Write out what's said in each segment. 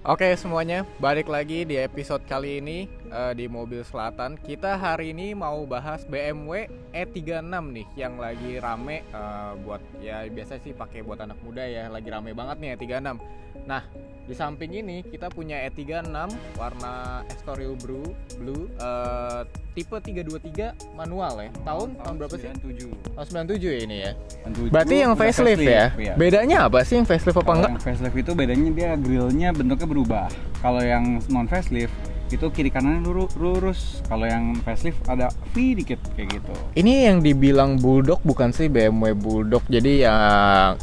Oke semuanya, balik lagi di episode kali ini di Mobil Selatan. Kita hari ini mau bahas BMW E36 nih yang lagi rame buat ya biasa sih pakai buat anak muda ya, lagi rame banget nih E36. Nah, di samping ini kita punya E36 warna Estoril Blue tipe 323 manual ya. Tahun berapa sih? 97. Tahun 97 ya ini ya. 97, berarti yang facelift ya? Iya. Bedanya apa sih yang facelift apa enggak? Yang facelift itu bedanya dia grillnya bentuknya berubah. Kalau yang non facelift itu kiri kanannya lurus. Kalau yang facelift ada V dikit kayak gitu. Ini yang dibilang bulldog bukan sih BMW bulldog. Jadi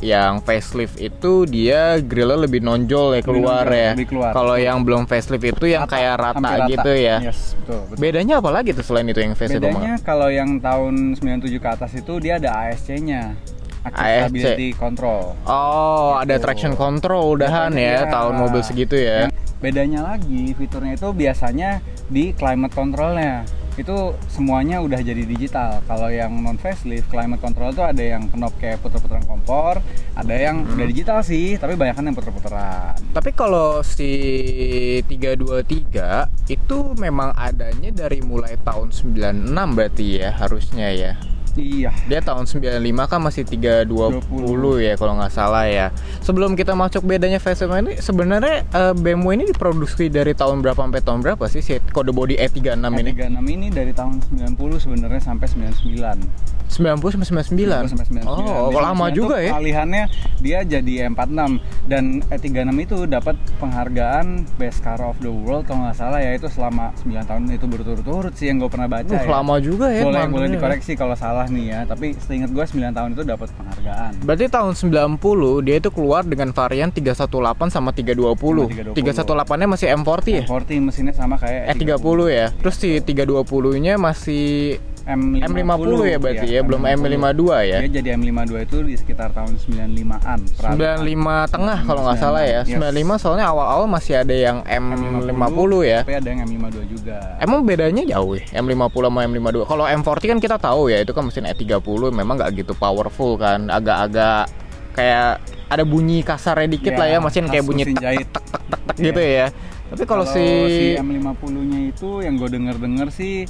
yang facelift itu dia grillnya lebih nonjol ya keluar ya. Kalau yang belum facelift itu yang kayak rata gitu ya. Yes, betul. Bedanya apa lagi tuh selain itu yang facelift? Bedanya kalau yang tahun 97 ke atas itu dia ada ASC-nya. Active Stability Control. Oh, gitu. Ada traction control udahan ya, tahun mobil segitu ya. Bedanya lagi, fiturnya itu biasanya di climate controlnya itu semuanya udah jadi digital. Kalau yang non facelift, climate control itu ada yang knob kayak puter-puteran kompor, ada yang udah digital sih, tapi banyak kan yang puter-puteran. Tapi kalau si 323 itu memang adanya dari mulai tahun 96 berarti ya harusnya ya. Iya. Dia tahun 95 kan masih 320 ya kalau nggak salah ya. Sebelum kita masuk bedanya facelift ini, sebenarnya BMW ini diproduksi dari tahun berapa sampai tahun berapa sih kode body E36 ini? E36 ini dari tahun 90 sebenarnya sampai 99. 90 sampai 99. Oh, lama juga ya. Pengalihannya dia jadi E46 dan E36 itu dapat penghargaan Best Car of the World kalau nggak salah ya, itu selama 9 tahun itu berturut-turut sih yang gue pernah baca ya. Lama juga ya. Boleh dikoreksi kalau salah nih ya, tapi seingat gue 9 tahun itu dapat penghargaan. Berarti tahun 90 dia itu keluar dengan varian 318 sama 320. 318-nya masih M40 ya? M40 mesinnya sama kayak E30 ya. Terus si 320-nya masih M50 ya berarti ya, belum M52 ya. Dia jadi M52 itu di sekitar tahun 95-an. 95 tengah kalau nggak salah ya. 95 soalnya awal-awal masih ada yang M50 ya. Tapi ada yang M52 juga. Emang bedanya jauh ya, M50 sama M52. Kalau M40 kan kita tahu ya, itu kan mesin E30 memang nggak gitu powerful kan. Agak-agak kayak ada bunyi kasarnya dikit lah ya, mesin kayak bunyi tek gitu ya. Tapi kalau si M50-nya itu yang gue denger sih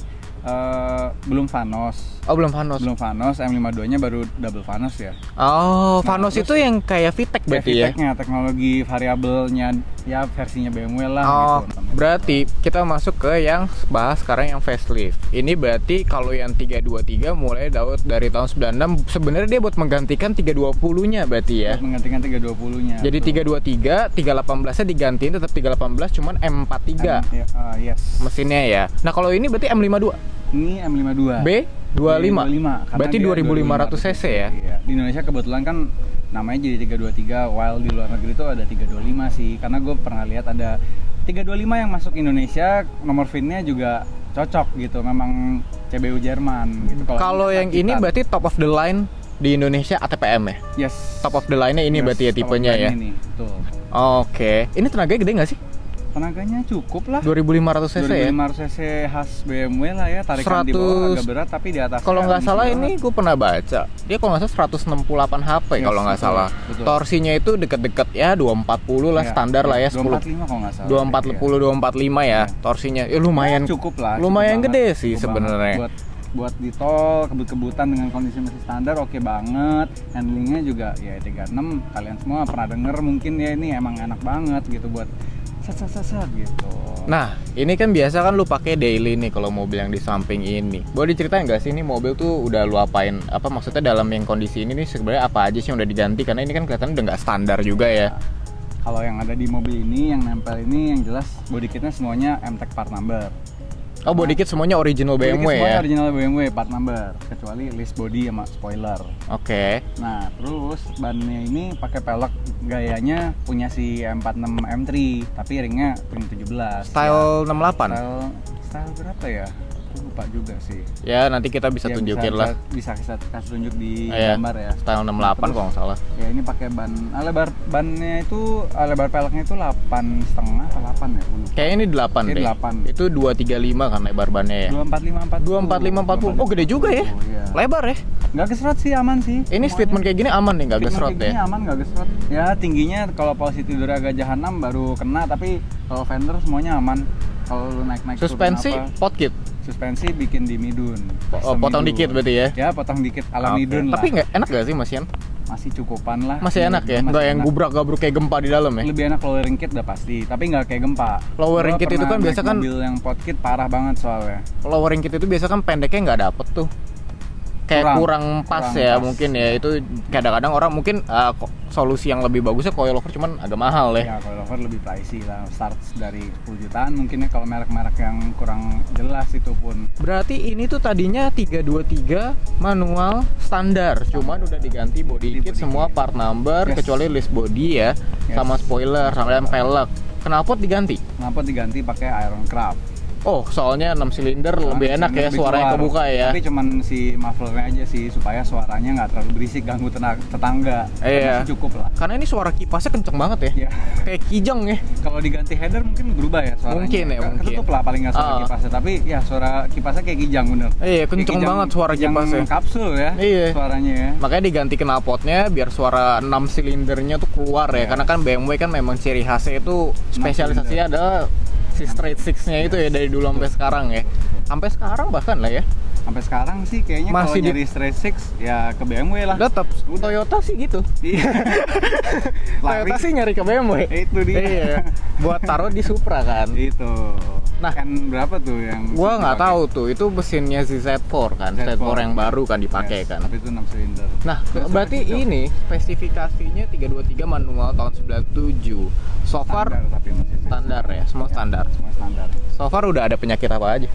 belum Vanos. Oh, belum Vanos. Belum Vanos, M52-nya baru double Vanos ya. Oh, Vanos itu yang kayak VTEC berarti ya. VTEC-nya teknologi variabelnya ya versinya BMW lah gitu. Berarti kita masuk ke yang bahas sekarang yang facelift. Ini berarti kalau yang 323 mulai dari tahun 96 sebenarnya dia buat menggantikan 320-nya berarti ya. Buat menggantikan 320-nya. Jadi 323, 318-nya digantiin tetap 318 cuman M43. Yes. Mesinnya ya. Nah, kalau ini berarti M52. Ini M52 B25 berarti 2500 cc ya? Iya. Di Indonesia kebetulan kan namanya jadi 323, while di luar negeri itu ada 325 sih. Karena gue pernah lihat ada 325 yang masuk Indonesia, nomor VIN-nya juga cocok gitu, memang CBU Jerman gitu. Kalau yang ini berarti top of the line di Indonesia ATPM ya? Yes. Top of the line-nya ini berarti ya tipenya ya? Ini, betul. Oke. Ini tenaganya gede nggak sih? Tenaganya cukup lah. 2500 cc ya? 2500 cc khas BMW lah ya, tarikan 100, di bawah agak berat tapi di atas. Kalau nggak salah ini gue pernah baca, dia kalau nggak salah 168 HP yes, kalau nggak salah. Betul. Torsinya itu deket-deket ya 240 lah ya, standar lah ya 10. 245 kalau nggak salah. 245 ya torsinya. Lumayan cukup lah. Lumayan gede sih sebenarnya. Buat di tol kebut-kebutan dengan kondisi masih standar oke banget. Handlingnya juga ya 36 kalian semua pernah denger mungkin ya, ini emang enak banget gitu buat sat gitu. Nah, ini kan biasa kan lu pakai daily nih kalau mobil yang di samping ini. Boleh diceritain nggak sih ini mobil tuh udah lu apain? Apa maksudnya dalam yang kondisi ini nih sebenarnya apa aja sih yang udah diganti? Karena ini kan kelihatan udah nggak standar juga ya. Kalau yang ada di mobil ini, yang nempel ini yang jelas body kitnya semuanya MTEK part number. Oh, body kit semuanya original BMW ya? Semuanya original BMW part number, kecuali list body sama spoiler. Oke. Nah, terus bannya ini pakai pelek gayanya punya si M46 M3, tapi ringnya punya 17. Style ya. 68? Style berapa ya? Lupa juga sih. Ya, nanti kita bisa tunjukin lah. Bisa kita kasih tunjuk di gambar ya. Style 68 kalau nggak salah. Ya, ini pakai ban lebar bannya itu lebar peleknya itu 8,5 atau 8 ya? Kayaknya ini 8 deh. 8. Itu 235 kan lebar bannya ya. 245 40. 245 40. Oh, gede juga ya. Iya. Lebar ya. Nggak gesrot sih, aman sih. Ini fitment kayak gini aman nih, nggak gesrot Kayak gini ya? aman, nggak gesrot. Ya tingginya kalau posisi tidur agak jahanam baru kena, tapi kalau fender semuanya aman. Kalau lu naik-naik Suspensi turun apa, potkit. suspensi bikin di midun. Potong Semidun. dikit berarti ya? Ya potong dikit ala Oke. midun lah. Tapi nggak enak gak sih Masian? Masih cukupan lah. Masih enak ya? Masih Nggak yang enak. gubrak-gabruk kayak gempa di dalam ya? Lebih enak lowering kit udah pasti, tapi nggak kayak gempa. Lowering Gua kit itu pernah kan biasa naik kan- mobil yang pot kit parah banget soalnya. Lowering kit itu biasa kan pendeknya nggak dapet tuh. Kayak kurang pas kurang ya pas. mungkin ya. Itu kadang-kadang orang mungkin solusi yang lebih bagusnya coilover cuman agak mahal ya. Ya coilover lebih pricey lah, start dari 10 jutaan mungkin ya kalau merek-merek yang kurang jelas itu pun. Berarti ini tuh tadinya 323 manual standar, cuman udah diganti body kit semua part number Yes. kecuali list body ya, Yes. sama spoiler, sama pelek. Kenapa diganti? Kenapa diganti pakai Iron Craft? Oh, soalnya 6 silinder lebih enak ya, Lebih suaranya keluar. kebuka ya. Tapi cuman si mufflernya aja sih supaya suaranya nggak terlalu berisik ganggu tetangga. Iya. Masih cukup lah. Karena ini suara kipasnya kenceng banget ya. Ya. Kayak kijang ya. Kalau diganti header mungkin berubah ya suaranya. Mungkin ya, mungkin. Ketutup lah paling nggak suara Ah. kipasnya. Tapi ya suara kipasnya kayak kijang bener. Iya, Kayak kenceng banget suara kijang kipasnya. kapsul ya. Iya. Suaranya ya. Makanya diganti knalpotnya biar suara 6 silindernya tuh keluar ya. Yes. Karena kan BMW kan memang ciri khasnya itu spesialisasinya adalah si straight six-nya itu ya dari dulu sampai sekarang ya. Sampai sekarang bahkan lah ya. Sampai sekarang sih kayaknya kalau Masih di- nyari straight six ya ke BMW lah. Tetap Toyota sih gitu. Iya. Toyota sih nyari ke BMW. Itu dia. Iya. Buat taruh di Supra kan. Itu. Nah. Kan berapa tuh yang Gua nggak dipakai? tahu tuh, itu mesinnya si Z4 kan. Z4 yang baru kan dipakai Yes, kan. Tapi itu 6 silinder. Nah, Terus berarti itu ini spesifikasinya 323 manual tahun 97. So far standar, tapi masih standar ya, semua standar. Semua standar. So far udah ada penyakit apa aja?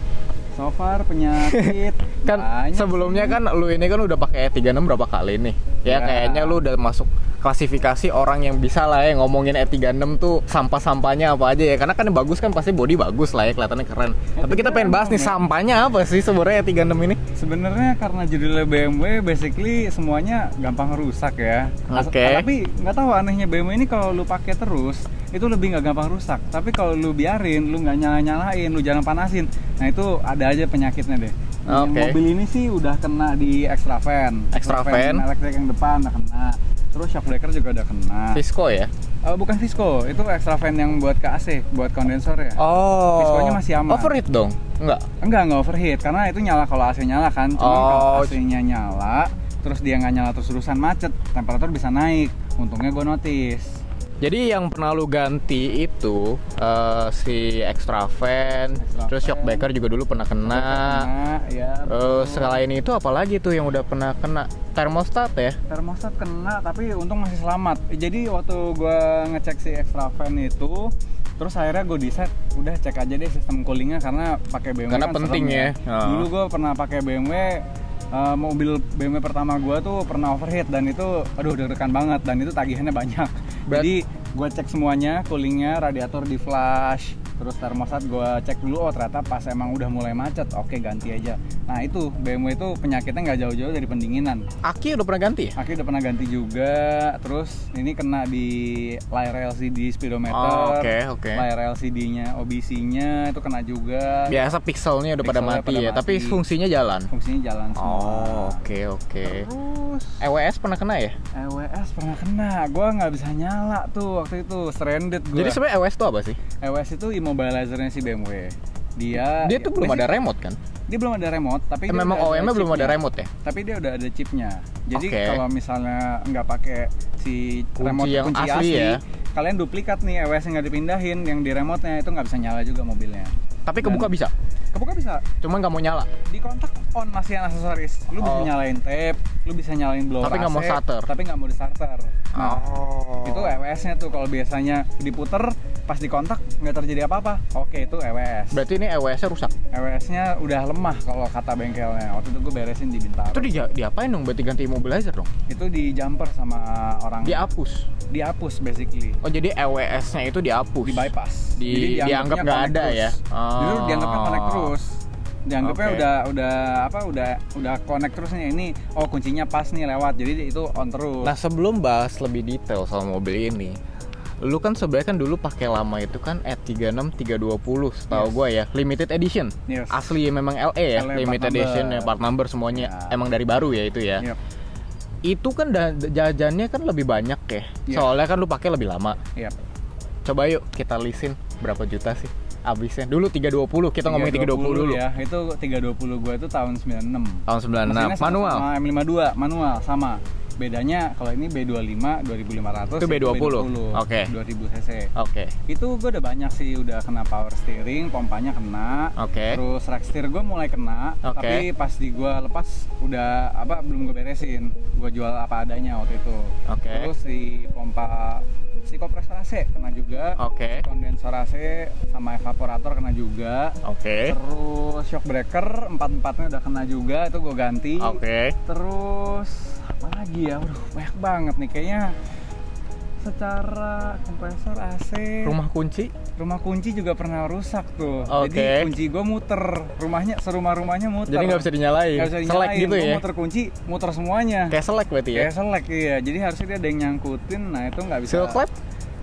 So far penyakit Kan banyak sebelumnya sih. kan lu ini kan udah pakai E36 berapa kali nih? Ya, Ya. kayaknya lu udah masuk klasifikasi orang yang bisa lah ya ngomongin E36 tuh sampah-sampahnya apa aja ya. Karena kan yang bagus kan pasti body bagus lah ya, kelihatannya keren. Tapi kita pengen bahas nih sampahnya apa sih sebenarnya E36 ini? Sebenarnya karena judulnya BMW, basically semuanya gampang rusak ya. Oke. Tapi nggak tahu anehnya BMW ini kalau lu pakai terus itu lebih nggak gampang rusak. Tapi kalau lu biarin, lu nggak nyalain, lu jangan panasin, nah itu ada aja penyakitnya deh. Yang Oke. mobil ini sih udah kena di extra fan. Extra fan. elektrik yang depan udah kena. Terus shock breaker juga udah kena. Visco ya? Bukan Visco, itu extra fan yang buat ke AC, buat kondensor ya. Oh. Visconya masih aman. Overheat dong? Enggak. Enggak overheat, karena itu nyala kalau AC nyala kan. Cuma Oh. kalau AC-nya nyala, terus dia nggak nyala terus-terusan macet, temperatur bisa naik. Untungnya gue notice. Jadi yang pernah lu ganti itu si extra fan, Extra terus shock fan. breaker juga dulu pernah kena. Ya. Selain itu apalagi tuh yang udah pernah kena? Thermostat ya? Termostat kena, tapi untung masih selamat. Jadi waktu gue ngecek si extra fan itu, terus akhirnya gue decide udah cek aja deh sistem coolingnya karena pakai BMW Karena kan penting serem ya. Oh. Dulu gue pernah pakai BMW, mobil BMW pertama gue tuh pernah overheat dan itu aduh deg-degan banget dan itu tagihannya banyak. Jadi gue cek semuanya, coolingnya, radiator di flash, terus termostat gue cek dulu, oh ternyata pas emang udah mulai macet, oke ganti aja. Nah itu BMW itu penyakitnya nggak jauh-jauh dari pendinginan. Aki udah pernah ganti ya? Aki udah pernah ganti juga, terus ini kena di layar LCD speedometer, Oh, oke. layar LCD-nya, OBC-nya itu kena juga. Biasa pixelnya udah pada Pixelnya mati pada ya, tapi mati. fungsinya jalan. Fungsinya jalan semua. Oh, oke. Terus EWS pernah kena ya? EWS pernah kena, gue nggak bisa nyala tuh waktu itu, stranded gue. Jadi sebenarnya EWS itu apa sih? EWS itu immobilizer-nya si BMW. Dia Dia tuh belum ada remote kan? Dia belum ada remote, tapi dia Memang udah ada OEM-nya belum ada chipnya. remote ya? Tapi dia udah ada chipnya. Jadi Oke. kalau misalnya nggak pakai si Kunci remote yang kunci asli ya. kalian duplikat nih EWS yang nggak dipindahin, yang di remote-nya itu nggak bisa nyala juga mobilnya. Tapi kebuka bisa? Kebuka bisa. Cuman nggak mau nyala? Di kontak on masih yang aksesoris. Lu bisa Oh. nyalain tape, lu bisa nyalain blower Tapi nggak mau AC, starter. Tapi nggak mau di starter. Nah, Oh. itu EWS-nya tuh kalau biasanya diputer pas di kontak nggak terjadi apa-apa. Oke, itu EWS. Berarti ini EWS-nya rusak? EWS-nya udah lemah kalau kata bengkelnya. Waktu itu gue beresin di Bintaro. Itu diapain dong? Berarti ganti immobilizer dong? Itu di jumper sama orang. Dihapus? Dihapus basically. Oh, jadi EWS-nya itu dihapus? Di bypass. Di- Jadi dianggap dianggapnya nggak connect ada terus. ya? Jadi Oh. dianggapnya connect terus. Dianggapnya Oke. udah connect terus nih. Ini oh kuncinya pas nih lewat. Jadi itu on terus. Nah, sebelum bahas lebih detail soal mobil ini, lu kan sebenarnya kan dulu pakai lama itu kan E36 320 setahu Yes. gua ya, limited edition. Yes. Asli memang LE ya, LE limited part edition number. ya, part number semuanya Ya. emang dari baru ya itu ya. Yep. Itu kan jajannya kan lebih banyak ya. Iya. Soalnya kan lu pakai lebih lama. Yep. Coba yuk kita lisin berapa juta sih abisnya. Dulu 320, kita ngomongin 320 dulu. ya. Itu 320 gua itu tahun 96. Tahun 96 Mesinnya manual. sama M52 manual sama. Bedanya kalau ini B25 2500 Itu B20. Oke. 2000 cc. Oke. Itu gue udah banyak sih, udah kena power steering, pompanya kena. Oke. Terus rack steer gue mulai kena, Oke. tapi pas di gue lepas udah belum gue beresin. Gue jual apa adanya waktu itu. Oke. Terus di pompa si kompresor AC kena juga. Oke. Kondensor AC sama evaporator kena juga. Oke. Terus shock breaker 4-4-nya udah kena juga, itu gue ganti. Oke. Terus apa lagi ya? Waduh, banyak banget nih kayaknya. Secara kompresor AC, rumah kunci juga pernah rusak tuh. Oke. Jadi kunci gue muter, serumah-rumahnya muter. Jadi nggak bisa dinyalain. Nggak bisa Selek dinyalain. gitu Gua ya. muter kunci, muter semuanya. Kayak selek berarti ya. Kayak selek iya. Jadi harusnya dia ada yang nyangkutin. Nah itu nggak bisa. Seal clap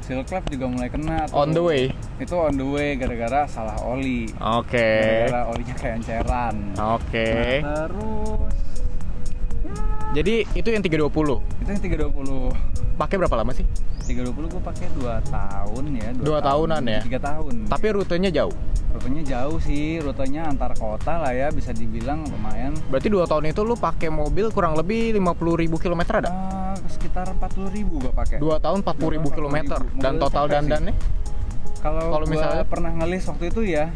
Seal clap juga mulai kena. Tuh. on the way. Itu on the way gara-gara salah oli. Oke. Gara-gara olinya kayak enceran. Oke. Nah, terus Jadi itu yang 320. itu yang 320. Pakai berapa lama sih? 320 gue pakai 2 tahun ya. 2 tahunan ya? 3 tahun. Tapi rutenya jauh. Rutenya jauh sih, rutenya antar kota lah ya, bisa dibilang lumayan. Berarti 2 tahun itu lu pakai mobil kurang lebih 50.000 km ada? Sekitar 40.000 gue pakai. 2 tahun 40.000 km. Dan Mobil total sampai sih. dandannya? Kalau Kalau misalnya- pernah ngelis waktu itu ya,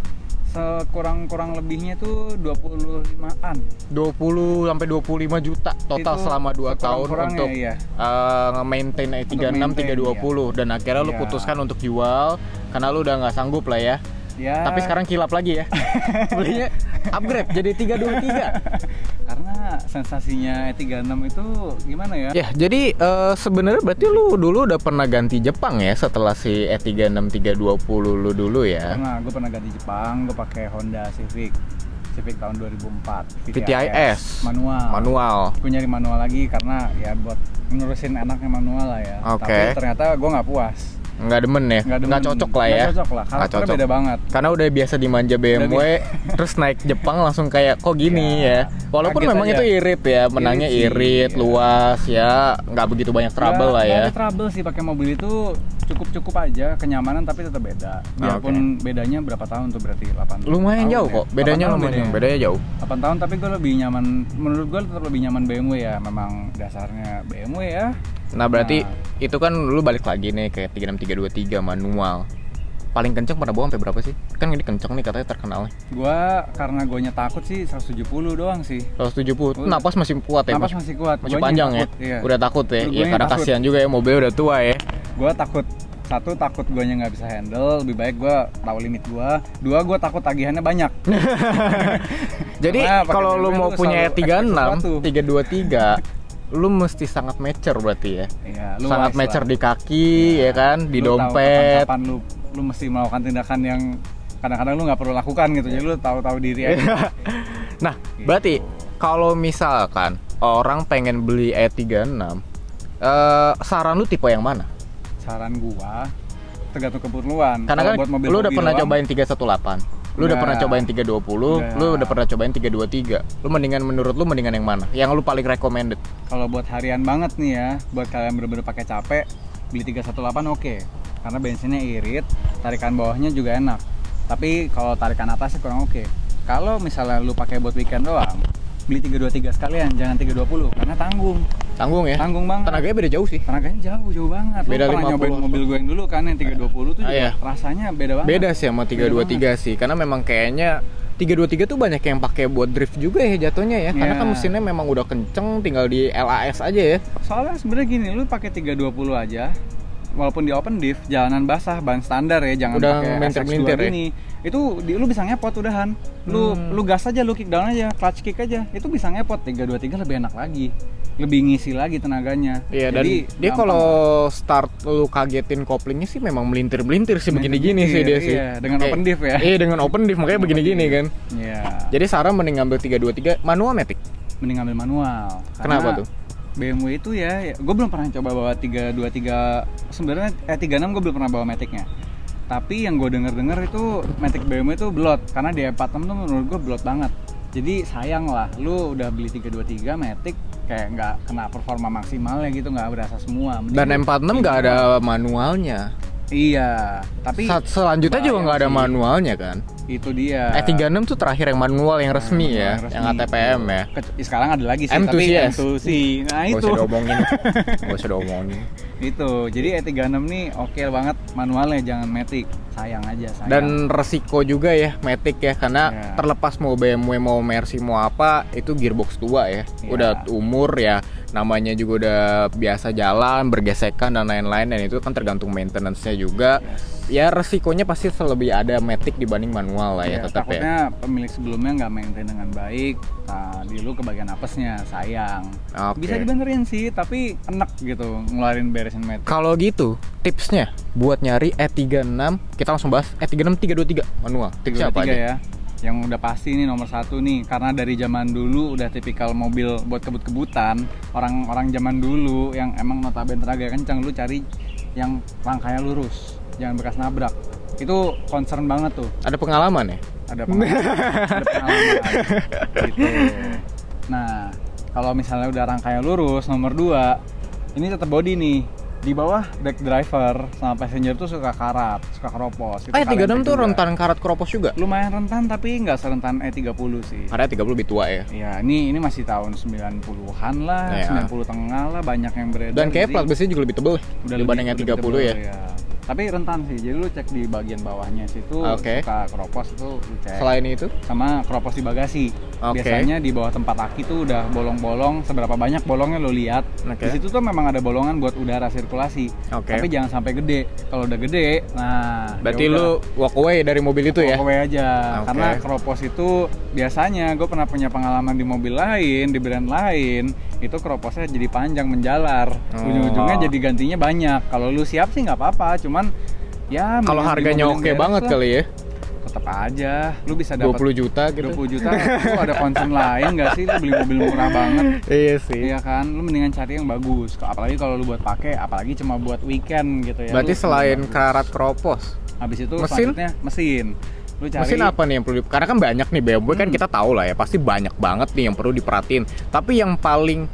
kurang lebihnya tuh 25-an. 20 sampai 25 juta total Itu selama 2 tahun sekurang-kurangnya, untuk iya. nge-maintain E36 320 dan akhirnya lu Iya. putuskan untuk jual karena lu udah nggak sanggup lah ya. Ya. Tapi sekarang kilap lagi ya. Belinya upgrade jadi 323. Karena sensasinya E36 itu gimana ya? Ya, jadi sebenarnya berarti lu dulu udah pernah ganti Jepang ya setelah si E36 320 lu dulu ya. Gue pernah ganti Jepang, gue pakai Honda Civic tahun 2004 VTIS manual. Gue nyari manual lagi karena ya buat ngurusin anaknya manual lah ya. Oke. Tapi ternyata gue nggak puas. Nggak demen ya? Nggak cocok lah ya? Nggak cocok lah, Nggak karakternya cocok. beda banget. Karena udah biasa dimanja BMW, terus naik Jepang langsung kayak kok gini Ya, ya. Walaupun kaget memang aja. itu irit ya, menangnya Irit sih, irit, ya. luas ya, nggak begitu banyak trouble lah ya. Nggak ada trouble sih, pakai mobil itu cukup aja, kenyamanan tapi tetap beda. Biarpun bedanya berapa tahun tuh berarti 8 Lumayan tahun jauh ya. kok, bedanya 8 tahun lumayan, bedanya jauh. 8 tahun tapi gue lebih nyaman, menurut gue tetap lebih nyaman BMW ya, memang dasarnya BMW ya. Nah berarti itu kan lu balik lagi nih ke 36323 manual. Paling kenceng pernah bawa sampai berapa sih? Kan ini kenceng nih katanya terkenalnya. Karena gue takut sih 170 doang sih. 170. Udah. Napas masih kuat ya? Napas masih kuat. Masih Guanya panjang ya? takut, iya. Udah takut ya? Guanya Iya karena takut. kasihan juga ya mobilnya udah tua ya. Gue takut guanya nggak bisa handle, lebih baik gue tahu limit gue. 2 gue takut tagihannya banyak. Jadi Karena pakai kalau lu BMW mau lu punya selalu expect sesuatu. E36 323 lu mesti sangat mature berarti ya. Iya, lu Sangat wise mature lah. di kaki ya kan, di Lu tahu dompet. kapan lu mesti melakukan tindakan yang kadang-kadang lu nggak perlu lakukan gitu. Jadi lu tahu diri aja. Nah, Gitu. berarti kalau misalkan orang pengen beli E36, saran lu tipe yang mana? Saran gua tergantung keperluan. Karena Kalau kan buat mobil lu udah pernah doang, cobain 318. Lu udah Nggak. pernah cobain 320, Nggak. lu udah pernah cobain 323. Menurut lu mendingan yang mana? Yang lu paling recommended? Kalau buat harian banget nih ya, buat kalian bener-bener pakai capek, beli 318 oke. Karena bensinnya irit, tarikan bawahnya juga enak. Tapi kalau tarikan atasnya kurang oke. Kalau misalnya lu pakai buat weekend doang, beli 323 sekalian, jangan 320 karena tanggung. Tanggung ya? Tanggung banget. Tenaganya beda jauh sih. Tenaganya jauh banget. Beda Lu pernah 50. nyobain mobil gue yang dulu kan yang 320 tuh juga iya. rasanya beda banget. Beda sih sama 323 sih, karena memang kayaknya 323 tuh banyak yang pakai buat drift juga ya jatuhnya ya. Karena Iya. kan mesinnya memang udah kenceng, tinggal di LAS aja ya. Soalnya sebenarnya gini, lu pakai 320 aja, walaupun di open diff, jalanan basah, ban standar ya, jangan Udah pakai melintir-melintir SX2 ya? gini. Itu lu bisa ngepot udahan. Lu gas aja, lu kick down aja, clutch kick aja. Itu bisa ngepot. 323 lebih enak lagi. Lebih ngisi lagi tenaganya. Iya, dan Jadi, dia gampang. kalau start lu kagetin koplingnya sih memang melintir-melintir sih begini-gini sih dia sih. Iya, dengan open diff ya. Iya, dengan open diff makanya begini-gini kan. Iya. Jadi saran mending ngambil 323 manual matic. Mending ngambil manual. Kenapa tuh? BMW itu ya gue belum pernah coba bawa 323 sebenarnya 36 gue belum pernah bawa Matic-nya. Tapi yang gue denger itu Matic BMW itu belot karena di 46 tuh menurut gue belot banget. Jadi sayang lah, lu udah beli 323 Matic kayak nggak kena performa maksimalnya gitu, nggak berasa semua. Dan M46 nggak ada manualnya. Iya, tapi selanjutnya juga nggak ada manualnya kan? Itu dia. 36 tuh terakhir yang manual yang resmi ya, yang ATPM ya. Sekarang ada lagi sih, M2 tapi CS. M2C. Nah itu. Gak usah diomongin. Itu, jadi E36 nih oke banget manualnya, jangan Matic. Sayang aja, sayang. Dan resiko juga ya Matic ya, karena terlepas mau BMW mau Mercy mau apa, itu gearbox tua ya. Udah umur ya, namanya juga udah biasa jalan, bergesekan dan lain-lain, dan itu kan tergantung maintenance-nya juga. Ya resikonya pasti lebih ada Matic dibanding manual lah ya, tetap takutnya pemilik sebelumnya nggak maintain dengan baik, nah di lu kebagian apesnya, sayang. Bisa dibenerin sih, tapi enek gitu ngeluarin beresin Matic. Kalau gitu tipsnya buat nyari E36, kita langsung bahas E36 323 manual. Tipsnya apa aja? Ya, yang udah pasti nih nomor satu nih, karena dari zaman dulu udah tipikal mobil buat kebut-kebutan, orang-orang zaman dulu yang emang notabene tenaga kencang, lu cari yang rangkanya lurus, jangan bekas nabrak. Itu concern banget tuh. Ada pengalaman ya? Ada pengalaman gitu. Nah, kalau misalnya udah rangkanya lurus, nomor 2 ini tetap body nih. Di bawah back driver sama passenger tuh suka karat, suka keropos. E36 tuh rentan karat keropos juga? Lumayan rentan, tapi nggak serentan E30 sih. Karena E30 lebih tua ya? Iya, ini masih tahun 90-an lah, 90 tengah lah, banyak yang beredar. Dan kayak plat besinya juga lebih tebel dibanding E30 ya? Tapi rentan sih, jadi lu cek di bagian bawahnya situ, suka keropos itu lu cek. Selain itu? Sama keropos di bagasi. Biasanya di bawah tempat aki tuh udah bolong-bolong, seberapa banyak bolongnya lo lihat. Di situ tuh memang ada bolongan buat udara sirkulasi. Tapi jangan sampai gede. Kalau udah gede, nah berarti lu walk away dari mobil itu ya? Walk away aja. Karena keropos itu biasanya gue pernah punya pengalaman di mobil lain, di brand lain, itu keroposnya jadi panjang menjalar. Ujung-ujungnya jadi gantinya banyak. Kalau lu siap sih nggak apa-apa, cuman ya kalau harganya oke banget kali ya, tetap aja lu bisa dapat 20 juta gitu. 20 juta lu ada concern lain nggak sih, lu beli mobil murah banget. Iya sih, iya kan, lu mendingan cari yang bagus, apalagi kalau lu buat pakai, apalagi cuma buat weekend gitu ya. Berarti selain karat keropos, habis itu mesin lu cari mesin apa nih yang perlu karena kan banyak nih BMW kan kita tahu lah ya, pasti banyak banget nih yang perlu diperhatiin, tapi yang paling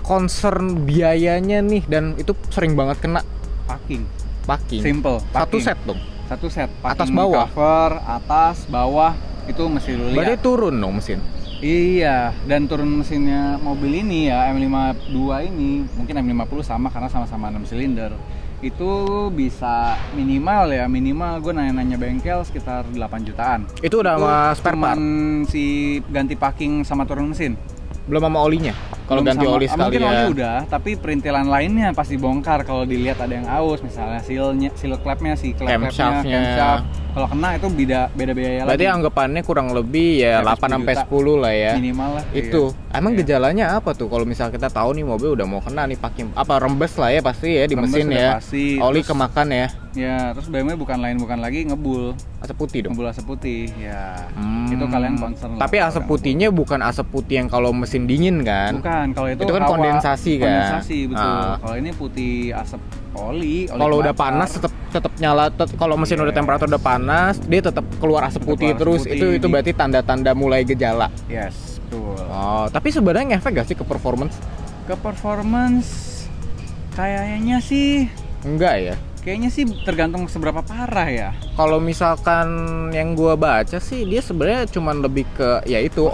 concern biayanya nih dan itu sering banget kena packing. Simple. Satu set dong. Satu set. Atas bawah. Cover, atas, bawah itu mesti lu lihat. Berarti turun dong mesin. Iya, dan turun mesinnya mobil ini ya M52 ini, mungkin M50 sama karena sama-sama 6 silinder. Itu bisa minimal gue nanya-nanya bengkel sekitar 8 jutaan. Itu udah sama spare part. Si ganti packing sama turun mesin. Belum sama olinya. Kalau ganti oli sekali mungkin oli udah, tapi perintilan lainnya pasti bongkar kalau dilihat ada yang aus, misalnya seal clapnya, camshaft. Kalau kena itu beda biaya lagi. Berarti anggapannya kurang lebih ya 8 sampai 10 lah ya. Minimal lah. Itu. Emang gejalanya apa tuh kalau misal kita tahu nih mobil udah mau kena nih pakai apa, rembes lah ya pasti ya di mesin ya. Pasti. Oli kemakan ya. Ya, terus BMW bukan lagi ngebul. Asap putih dong. Ngebul asap putih. Ya. Itu kalian concern. Tapi asap putihnya bukan asap putih yang kalau mesin dingin kan? Bukan, kalau itu kan kondensasi kan. Kondensasi betul. Kalau ini putih asap oli kalau udah panas tetap nyala. Kalau mesin udah temperatur udah panas, dia tetap keluar asap putih terus. Itu berarti tanda-tanda mulai gejala. Yes, betul. Oh, tapi sebenarnya ngefek gak sih ke performance? Ke performance kayaknya sih enggak ya. Kayaknya sih tergantung seberapa parah ya. Kalau misalkan yang gua baca sih dia sebenarnya cuman lebih ke ya itu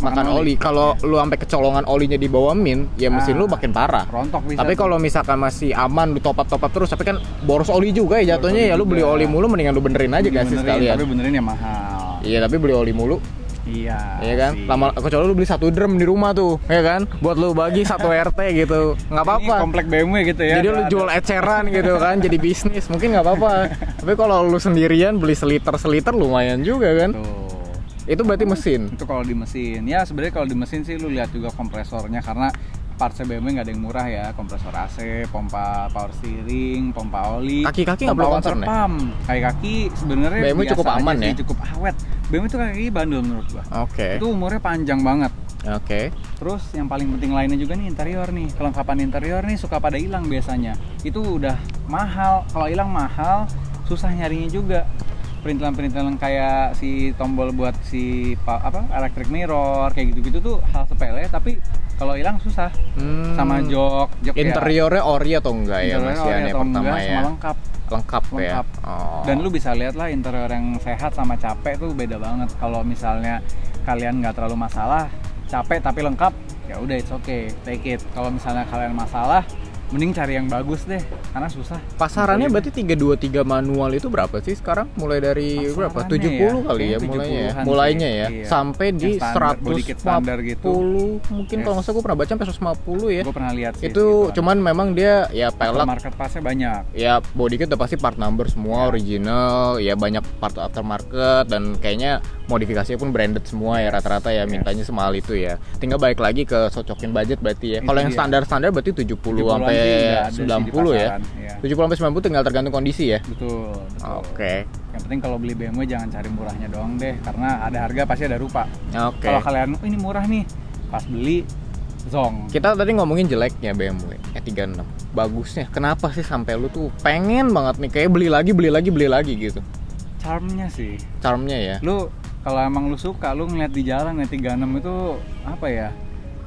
makan oli. Kalau lu sampai kecolongan olinya di bawah min, ya mesin lu makin parah. Rontok bisa. Tapi kalau misalkan masih aman, lu top up terus, tapi kan boros oli juga ya jatuhnya ya, lu beli oli mulu mendingan lu benerin aja gak sih sekalian. Tapi benerin ya mahal. Iya, tapi beli oli mulu. Iya kan, lama kecuali lu beli 1 drum di rumah tuh, ya kan, buat lu bagi 1 RT gitu, nggak apa-apa. Komplek BMW gitu ya. Jadi lu jual eceran gitu kan, jadi bisnis, mungkin nggak apa-apa. Tapi kalau lu sendirian beli seliter lumayan juga kan. Itu berarti mesin. Itu kalau di mesin. Ya sebenarnya kalau di mesin sih lu lihat juga kompresornya, karena partsnya BMW nggak ada yang murah ya, kompresor AC, pompa power steering, pompa oli, kaki-kaki nggak perlu concern ya? Kaki-kaki sebenarnya BMW cukup aman ya, cukup awet. BMW itu kaki bandel menurut gua. Oke. Itu umurnya panjang banget. Oke. Terus yang paling penting lainnya juga nih interior nih. Kelengkapan interior nih suka pada hilang biasanya. Itu udah mahal. Kalau hilang mahal, susah nyarinya juga. Perintilan-perintilan kayak si tombol buat si electric mirror kayak gitu-gitu tuh hal sepele, tapi kalau hilang susah. Sama jok interiornya ori atau enggak ya Mas ya, yang pertama enggak, ya. sama lengkap Ya. Oh. Dan lu bisa lihat lah interior yang sehat sama capek tuh beda banget. Kalau misalnya kalian nggak terlalu masalah, capek tapi lengkap, ya udah it's okay, take it. Kalau misalnya kalian masalah, mending cari yang bagus deh, karena susah. Pasarannya berarti 323 manual itu berapa sih sekarang? Mulai dari berapa? 70 kali ya mulainya ya. Mulainya ya. Iya. Sampai di body kit standar gitu. 150 mungkin kalau nggak salah gue pernah baca sampai 150 ya. Gue pernah lihat sih. Itu cuman memang dia ya pelek. Market pasnya banyak. Ya body kit udah pasti part number semua original, ya banyak part aftermarket dan kayaknya modifikasinya pun branded semua ya rata-rata ya, mintanya semahal itu ya. Tinggal balik lagi ke cocokin budget berarti ya. Kalau yang standar-standar berarti 70 sampai 90 ya. 70 sampai 90 tinggal tergantung kondisi ya. Betul. Oke. Yang penting kalau beli BMW jangan cari murahnya doang deh, karena ada harga pasti ada rupa. Oke. Kalau kalian ini murah nih, pas beli zong. Kita tadi ngomongin jeleknya BMW E36. Bagusnya kenapa sih sampai lu tuh pengen banget nih kayak beli lagi gitu? Charmnya sih. Charmnya ya. Lu kalau emang lu suka, lu ngeliat di jalan E36 itu apa ya?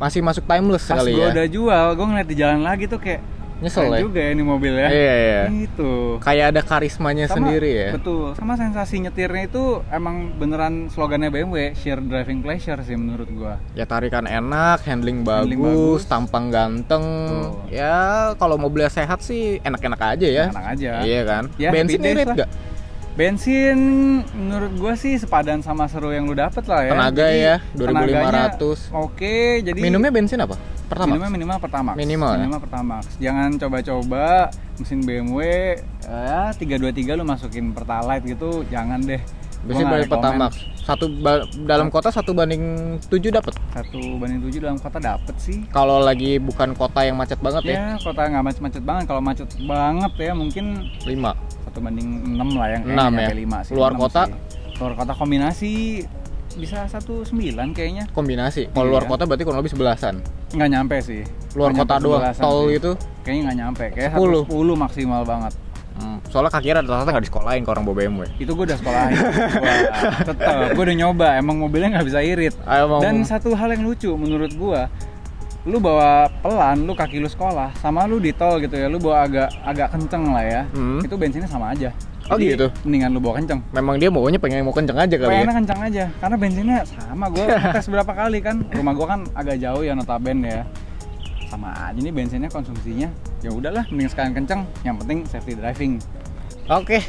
Masih masuk timeless Pas kali gue ya. udah jual, gue ngeliat di jalan lagi tuh kayak Nyesel keren ya. juga ya ini mobil ya. Iya. Itu. Kayak ada karismanya sendiri ya. Betul. Sama sensasi nyetirnya itu emang beneran slogannya BMW, sheer driving pleasure sih menurut gua. Ya tarikan enak, handling bagus, tampang ganteng. Ya kalau mobilnya sehat sih enak-enak aja ya. Enak aja. Iya kan. Ya, bensin happy days irit lah. gak? Bensin menurut gua sih sepadan sama seru yang lu dapet lah ya. Tenaga Jadi, ya, 2500. tenaganya Oke, jadi Minumnya bensin apa? Pertamax? Minumnya minimal Pertamax. Minimal Pertamax. Jangan coba-coba mesin BMW ya 323 lu masukin Pertalite gitu, jangan deh. Bensin dari Pertamax. Dalam kota 1/7 dapat. 1/7 dalam kota dapet sih. Kalau lagi bukan kota yang macet banget ya. Ya, kota nggak macet-macet banget. Kalau macet banget ya mungkin 5. 1/6 lah yang 6 ya. 5 sih. Luar 6 kota? Sih. Luar kota kombinasi bisa 19 kayaknya. Kombinasi. Kalau luar kota berarti kurang lebih 11-an. Nggak nyampe sih. Luar Nggak kota nyampe doang. 11-an Tol sih. itu Kayaknya nggak nyampe. Kayak 10. 10 maksimal banget. Soalnya kaki rata-rata nggak disekolahin ke orang bawa BMW. Itu gue udah sekolahin. Tetep gue udah nyoba. Emang mobilnya nggak bisa irit. Dan satu hal yang lucu menurut gue, lu bawa pelan, lu kaki lu sekolah, sama lu di tol gitu ya, lu bawa agak kenceng lah ya, itu bensinnya sama aja. Oh Jadi, gitu? Mendingan lu bawa kenceng. Memang dia maunya pengen mau kenceng aja kali Pengennya ya? kenceng aja, karena bensinnya sama. Gue tes berapa kali kan, rumah gue kan agak jauh ya notaben ya. Sama aja nih bensinnya konsumsinya. Ya udahlah, mending sekalian kenceng. Yang penting safety driving. Oke,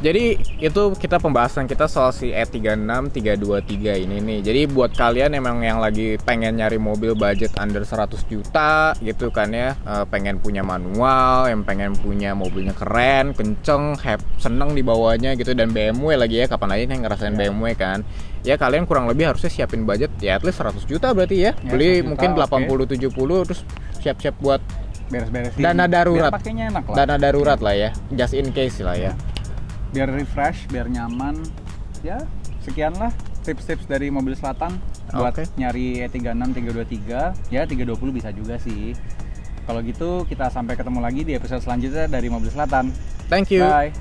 jadi itu kita pembahasan kita soal si E36 323 ini nih. Jadi buat kalian emang yang lagi pengen nyari mobil budget under 100 juta gitu kan ya, pengen punya manual, yang pengen punya mobilnya keren, kenceng, seneng dibawanya gitu, dan BMW lagi ya, kapan aja yang ngerasain BMW kan. Ya kalian kurang lebih harusnya siapin budget ya at least 100 juta berarti ya. Beli mungkin 80-70 terus siap-siap buat beres-beresin. Dana darurat. Biar pakainya enak lah. Dana darurat lah ya, just in case lah ya. Biar refresh, biar nyaman. Ya, sekian lah tips-tips dari mobil selatan buat nyari E36 323. Ya 320 bisa juga sih. Kalau gitu kita sampai ketemu lagi di episode selanjutnya dari mobil selatan. Thank you. Bye.